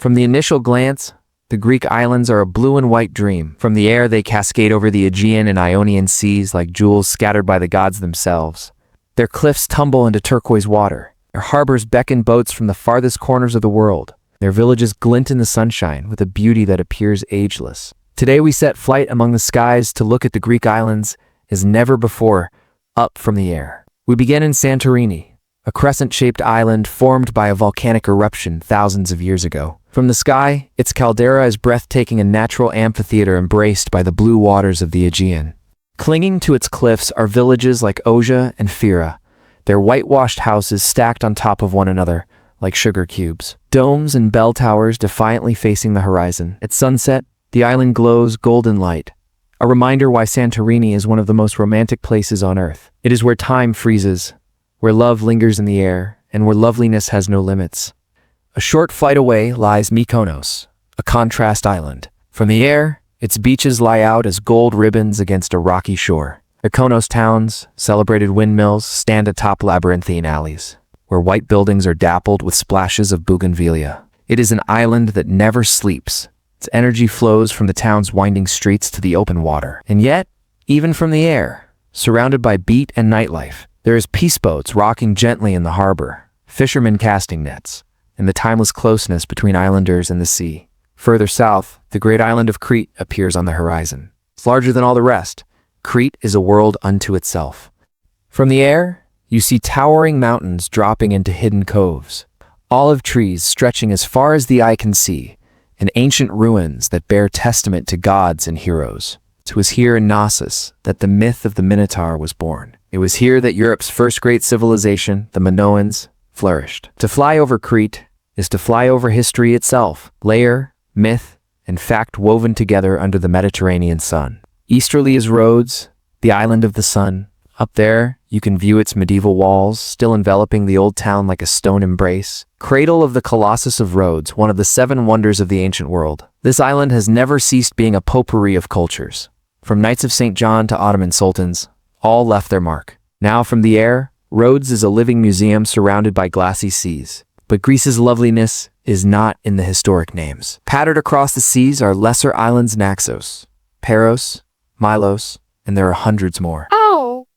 From the initial glance, the Greek islands are a blue and white dream. From the air, they cascade over the Aegean and Ionian Seas like jewels scattered by the gods themselves. Their cliffs tumble into turquoise water. Their harbors beckon boats from the farthest corners of the world. Their villages glint in the sunshine with a beauty that appears ageless. Today we set flight among the skies to look at the Greek islands as never before, up from the air. We begin in Santorini, a crescent-shaped island formed by a volcanic eruption thousands of years ago. From the sky, its caldera is breathtaking, a natural amphitheater embraced by the blue waters of the Aegean. Clinging to its cliffs are villages like Oja and Fira, their whitewashed houses stacked on top of one another like sugar cubes. Domes and bell towers defiantly facing the horizon. At sunset, the island glows golden light, a reminder why Santorini is one of the most romantic places on earth. It is where time freezes, where love lingers in the air, and where loveliness has no limits. A short flight away lies Mykonos, a contrast island. From the air, its beaches lie out as gold ribbons against a rocky shore. Mykonos towns, celebrated windmills, stand atop labyrinthine alleys, where white buildings are dappled with splashes of bougainvillea. It is an island that never sleeps. Its energy flows from the town's winding streets to the open water. And yet, even from the air, surrounded by beat and nightlife, there is peace boats rocking gently in the harbor, fishermen casting nets, and the timeless closeness between islanders and the sea. Further south, the great island of Crete appears on the horizon. It's larger than all the rest. Crete is a world unto itself. From the air, you see towering mountains dropping into hidden coves, olive trees stretching as far as the eye can see, and ancient ruins that bear testament to gods and heroes. It was here in Naxos that the myth of the Minotaur was born. It was here that Europe's first great civilization, the Minoans, flourished. To fly over Crete is to fly over history itself, layer, myth, and fact woven together under the Mediterranean sun. Easterly is Rhodes, the island of the sun. Up there, you can view its medieval walls, still enveloping the old town like a stone embrace. Cradle of the Colossus of Rhodes, one of the 7 wonders of the ancient world. This island has never ceased being a potpourri of cultures. From Knights of St. John to Ottoman sultans, all left their mark. Now from the air, Rhodes is a living museum surrounded by glassy seas. But Greece's loveliness is not in the historic names. Pattered across the seas are lesser islands Naxos, Paros, Milos, and there are hundreds more. Oh!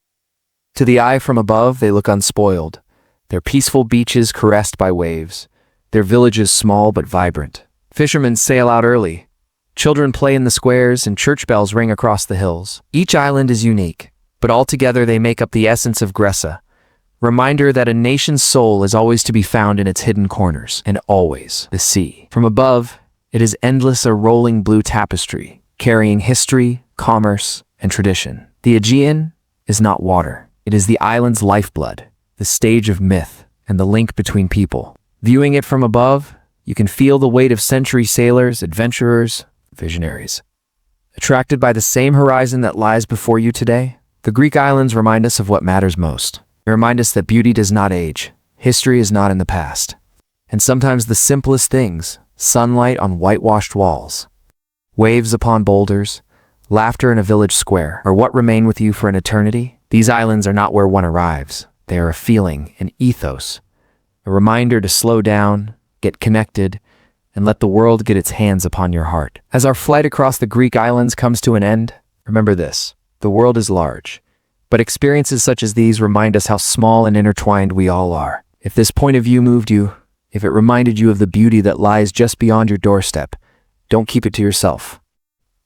To the eye from above, they look unspoiled, their peaceful beaches caressed by waves, their villages small but vibrant. Fishermen sail out early, children play in the squares, and church bells ring across the hills. Each island is unique, but altogether they make up the essence of Greece, reminder that a nation's soul is always to be found in its hidden corners, and always the sea. From above, it is endless, a rolling blue tapestry, carrying history, commerce, and tradition. The Aegean is not water. It is the island's lifeblood, the stage of myth, and the link between people. Viewing it from above, you can feel the weight of century sailors, adventurers, visionaries. Attracted by the same horizon that lies before you today, the Greek islands remind us of what matters most. They remind us that beauty does not age, history is not in the past, and sometimes the simplest things, sunlight on whitewashed walls, waves upon boulders, laughter in a village square, are what remain with you for an eternity. These islands are not where one arrives. They are a feeling, an ethos, a reminder to slow down, get connected, and let the world get its hands upon your heart. As our flight across the Greek islands comes to an end, remember this: the world is large, but experiences such as these remind us how small and intertwined we all are. If this point of view moved you, if it reminded you of the beauty that lies just beyond your doorstep, don't keep it to yourself.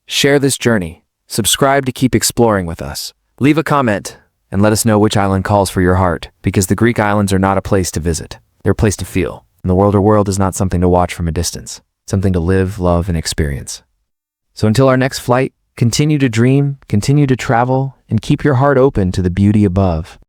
Share this journey, subscribe to keep exploring with us. Leave a comment, and let us know which island calls for your heart, because the Greek islands are not a place to visit. They're a place to feel. And the world is not something to watch from a distance. It's something to live, love, and experience. So until our next flight, continue to dream, continue to travel, and keep your heart open to the beauty above.